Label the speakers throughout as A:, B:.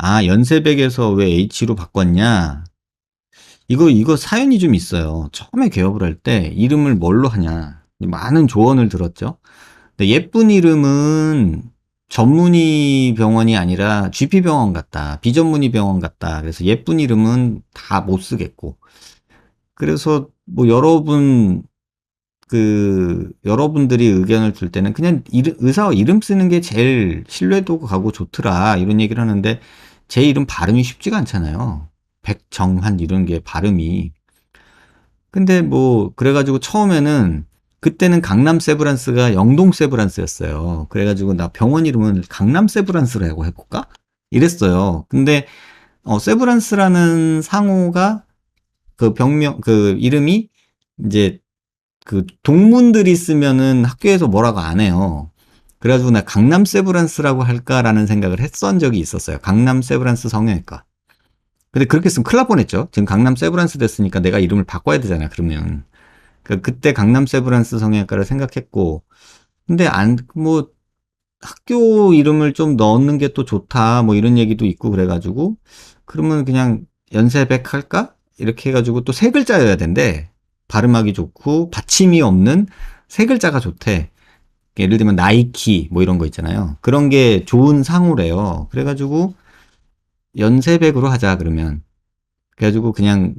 A: 아, 연세백에서 왜 H로 바꿨냐? 이거 사연이 좀 있어요. 처음에 개업을 할 때 이름을 뭘로 하냐. 많은 조언을 들었죠. 근데 예쁜 이름은 전문의 병원이 아니라 GP병원 같다. 비전문의 병원 같다. 그래서 예쁜 이름은 다 못 쓰겠고. 그래서 뭐 여러분들이 의견을 줄 때는 그냥 의사 이름 쓰는 게 제일 신뢰도가 가고 좋더라. 이런 얘기를 하는데 제 이름 발음이 쉽지가 않잖아요. 백정환 이런 게 발음이. 근데 뭐 그래가지고 처음에는 그때는 강남 세브란스가 영동 세브란스였어요. 그래가지고 나 병원 이름은 강남 세브란스라고 해볼까? 이랬어요. 근데 세브란스라는 상호가 그 병명 그 이름이 이제 그 동문들이 쓰면은 학교에서 뭐라고 안 해요. 그래가지고 나 강남 세브란스라고 할까라는 생각을 했던 적이 있었어요. 강남 세브란스 성형외과. 근데 그렇게 쓰면 큰일 날 뻔했죠. 지금 강남 세브란스 됐으니까 내가 이름을 바꿔야 되잖아, 그러면. 그때 강남 세브란스 성형외과를 생각했고, 근데 뭐, 학교 이름을 좀 넣는 게 또 좋다, 뭐 이런 얘기도 있고 그래가지고, 그러면 그냥 연세백 할까? 이렇게 해가지고 또 세 글자여야 된대. 발음하기 좋고, 받침이 없는 세 글자가 좋대. 예를 들면 나이키, 뭐 이런 거 있잖아요. 그런 게 좋은 상호래요. 그래가지고, 연세백으로 하자, 그러면. 그래가지고 그냥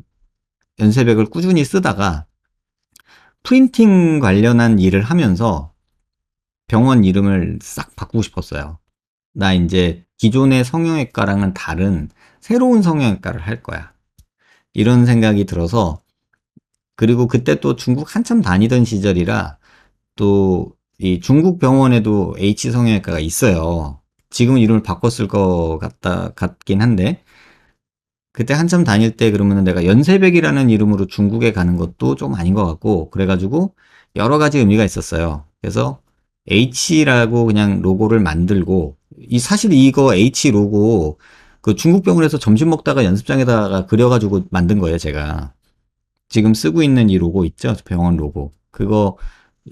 A: 연세백을 꾸준히 쓰다가, 프린팅 관련한 일을 하면서 병원 이름을 싹 바꾸고 싶었어요. 나 이제 기존의 성형외과랑은 다른 새로운 성형외과를 할 거야. 이런 생각이 들어서, 그리고 그때 또 중국 한참 다니던 시절이라 또 이 중국 병원에도 H 성형외과가 있어요. 지금은 이름을 바꿨을 것 같긴 한데, 그때 한참 다닐 때 그러면 내가 연세백이라는 이름으로 중국에 가는 것도 좀 아닌 것 같고, 그래가지고 여러 가지 의미가 있었어요. 그래서 H라고 그냥 로고를 만들고, 사실 이거 H 로고 그 중국 병원에서 점심 먹다가 연습장에다가 그려가지고 만든 거예요, 제가. 지금 쓰고 있는 이 로고 있죠? 병원 로고. 그거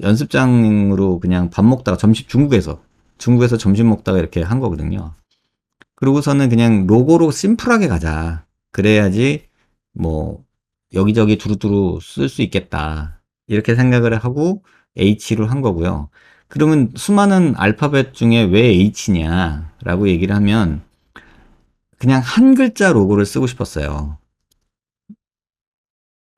A: 연습장으로 그냥 밥 먹다가 중국에서 점심 먹다가 이렇게 한 거거든요. 그러고서는 그냥 로고로 심플하게 가자. 그래야지 뭐 여기저기 두루두루 쓸 수 있겠다. 이렇게 생각을 하고 H로 한 거고요. 그러면 수많은 알파벳 중에 왜 H냐라고 얘기를 하면 그냥 한 글자 로고를 쓰고 싶었어요.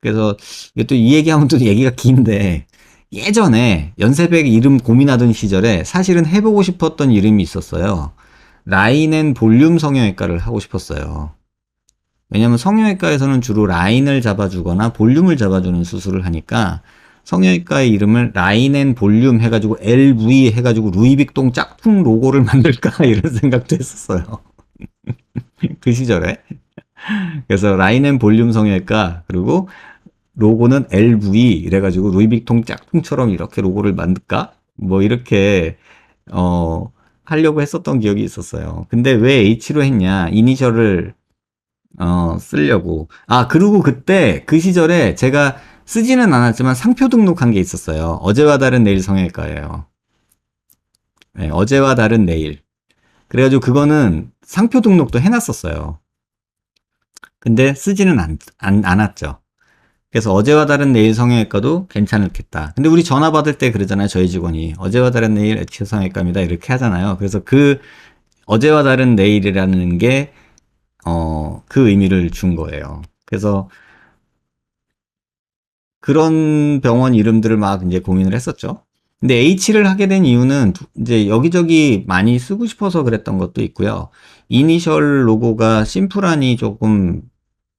A: 그래서 이것도 이 얘기하면 또 얘기가 긴데, 예전에 연세백 이름 고민하던 시절에 사실은 해보고 싶었던 이름이 있었어요. 라인 앤 볼륨 성형외과를 하고 싶었어요. 왜냐면 성형외과에서는 주로 라인을 잡아주거나 볼륨을 잡아주는 수술을 하니까 성형외과의 이름을 라인 앤 볼륨 해가지고 LV 해가지고 루이빅동 짝퉁 로고를 만들까 이런 생각도 했었어요. 그 시절에. 그래서 라인 앤 볼륨 성형외과, 그리고 로고는 LV 이래가지고 루이빅통 짝퉁처럼 이렇게 로고를 만들까? 뭐 이렇게 하려고 했었던 기억이 있었어요. 근데 왜 H로 했냐? 이니셜을 쓰려고. 아, 그리고 그때 그 시절에 제가 쓰지는 않았지만 상표 등록한 게 있었어요. 어제와 다른 내일 성형외과예요. 네, 어제와 다른 내일. 그래가지고 그거는 상표 등록도 해놨었어요. 근데 쓰지는 않았죠. 그래서 어제와 다른 내일 성형외과도 괜찮겠다. 근데 우리 전화 받을 때 그러잖아요. 저희 직원이. 어제와 다른 내일 H 성형외과입니다. 이렇게 하잖아요. 그래서 그 어제와 다른 내일이라는 게, 그 의미를 준 거예요. 그래서 그런 병원 이름들을 막 이제 고민을 했었죠. 근데 H를 하게 된 이유는 이제 여기저기 많이 쓰고 싶어서 그랬던 것도 있고요. 이니셜 로고가 심플하니 조금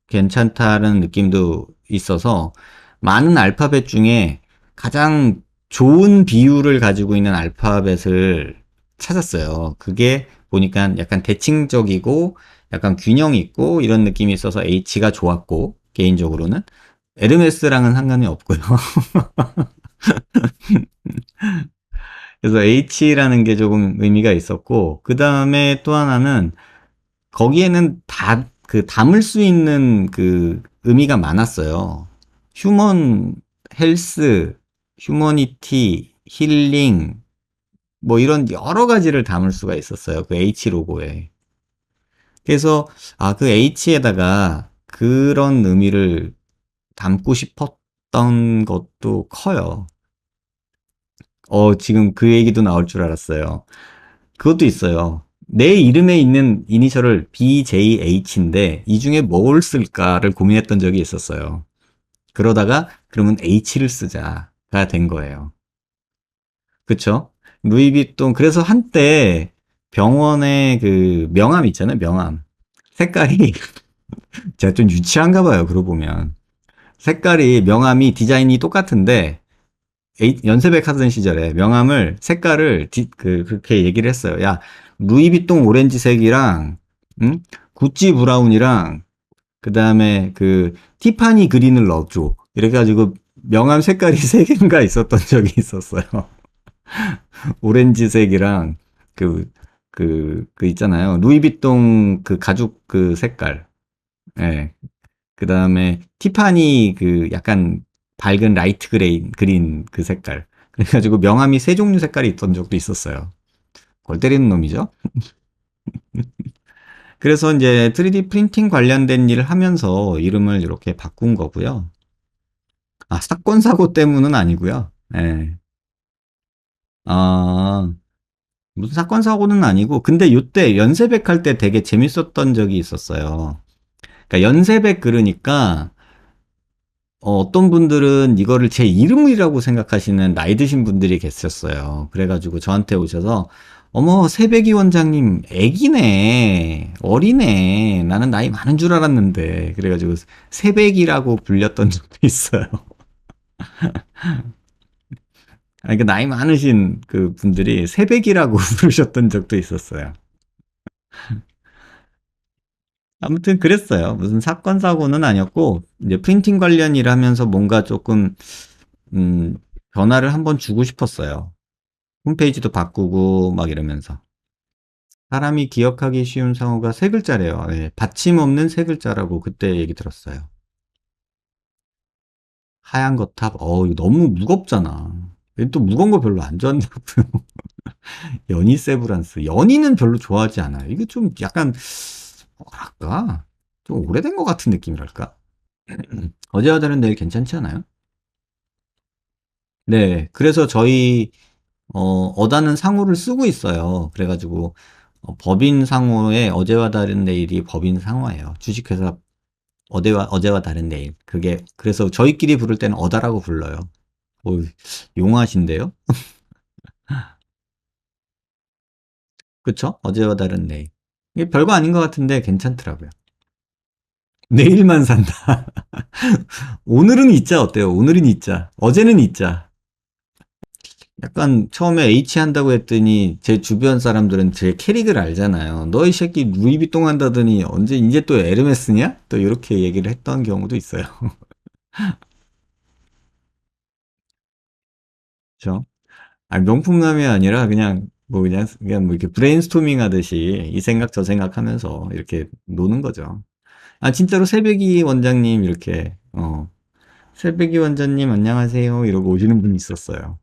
A: 괜찮다는 느낌도 있어서 많은 알파벳 중에 가장 좋은 비율을 가지고 있는 알파벳을 찾았어요. 그게 보니까 약간 대칭적이고 약간 균형 있고 이런 느낌이 있어서 H가 좋았고, 개인적으로는 에르메스랑은 상관이 없고요. 그래서 H라는 게 조금 의미가 있었고, 그 다음에 또 하나는 거기에는 담을 수 있는 그 의미가 많았어요. 휴먼 헬스, 휴머니티, 힐링, 뭐 이런 여러 가지를 담을 수가 있었어요. 그 H 로고에. 그래서 그 H에다가 그런 의미를 담고 싶었던 것도 커요. 지금 그 얘기도 나올 줄 알았어요. 그것도 있어요. 내 이름에 있는 이니셜을 BJH인데 이 중에 뭘 쓸까를 고민했던 적이 있었어요. 그러다가 그러면 H를 쓰자가 된 거예요. 그쵸? 루이비통 그래서 한때 병원의 그 명함 있잖아요. 명함. 색깔이 제가 좀 유치한가 봐요. 그러고 보면. 색깔이 명함이 디자인이 똑같은데 연세백 하던 시절에 명함을 색깔을 그렇게 얘기를 했어요. 야, 루이비통 오렌지색이랑 구찌 브라운이랑 그 다음에 그 티파니 그린을 넣어줘. 이렇게 가지고 명함 색깔이 세 개인가 있었던 적이 있었어요. 오렌지색이랑 그 있잖아요. 루이비통 그 가죽 그 색깔. 예. 그 다음에 티파니 그 약간 밝은 라이트 그린 그 색깔. 그래가지고 명함이 세 종류 색깔이 있던 적도 있었어요. 골 때리는 놈이죠. 그래서 이제 3D 프린팅 관련된 일을 하면서 이름을 이렇게 바꾼 거고요. 사건 사고 때문은 아니고요. 예. 아, 무슨 사건 사고는 아니고 근데 요때 연세백 할 때 되게 재밌었던 적이 있었어요. 그러니까 연세백 그러니까 어떤 분들은 이거를 제 이름이라고 생각하시는 나이 드신 분들이 계셨어요. 그래가지고 저한테 오셔서 어머 새배기 원장님 애기네 어리네 나는 나이 많은 줄 알았는데 그래가지고 새배기라고 불렸던 적도 있어요. 아니, 그 나이 많으신 그 분들이 새배기라고 부르셨던 적도 있었어요. 아무튼 그랬어요. 무슨 사건 사고는 아니었고 이제 프린팅 관련 일하면서 뭔가 조금 음, 변화를 한번 주고 싶었어요. 홈페이지도 바꾸고 막 이러면서. 사람이 기억하기 쉬운 상호가 세 글자래요. 예, 받침 없는 세 글자라고 그때 얘기 들었어요. 하얀 거탑. 이거 너무 무겁잖아. 또 무거운 거 별로 안 좋아한다고요. 연희세브란스. 연희는 별로 좋아하지 않아요. 이게 좀 약간 뭐랄까? 좀 오래된 것 같은 느낌이랄까? 어제와 다른 내일 괜찮지 않아요? 네. 그래서 저희 어다는 상호를 쓰고 있어요. 그래가지고 법인 상호에 어제와 다른 내일이 법인 상호예요. 주식회사 어제와 다른 내일. 그게 그래서 저희끼리 부를 때는 어다라고 불러요. 오, 용하신데요? 그쵸? 어제와 다른 내일. 이게 별거 아닌 것 같은데 괜찮더라고요. 내일만 산다. 오늘은 있자 어때요? 오늘은 있자. 어제는 있자. 약간 처음에 H 한다고 했더니 제 주변 사람들은 제 캐릭을 알잖아요. 너 이 새끼 루이비통 한다더니 언제 이제 또 에르메스냐? 또 이렇게 얘기를 했던 경우도 있어요. 그렇죠? 명품남이 아니라 그냥 뭐 이렇게 브레인스토밍 하듯이 이 생각 저 생각 하면서 이렇게 노는 거죠. 진짜로 새벽이 원장님 이렇게 새벽이 원장님 안녕하세요 이러고 오시는 분이 있었어요.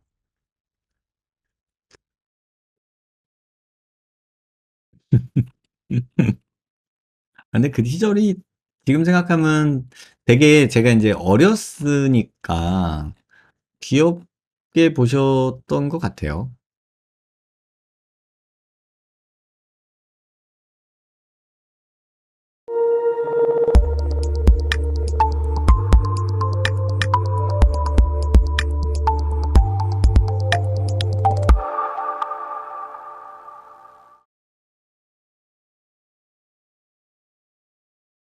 A: 근데 그 시절이 지금 생각하면 되게 제가 이제 어렸으니까 귀엽게 보셨던 것 같아요.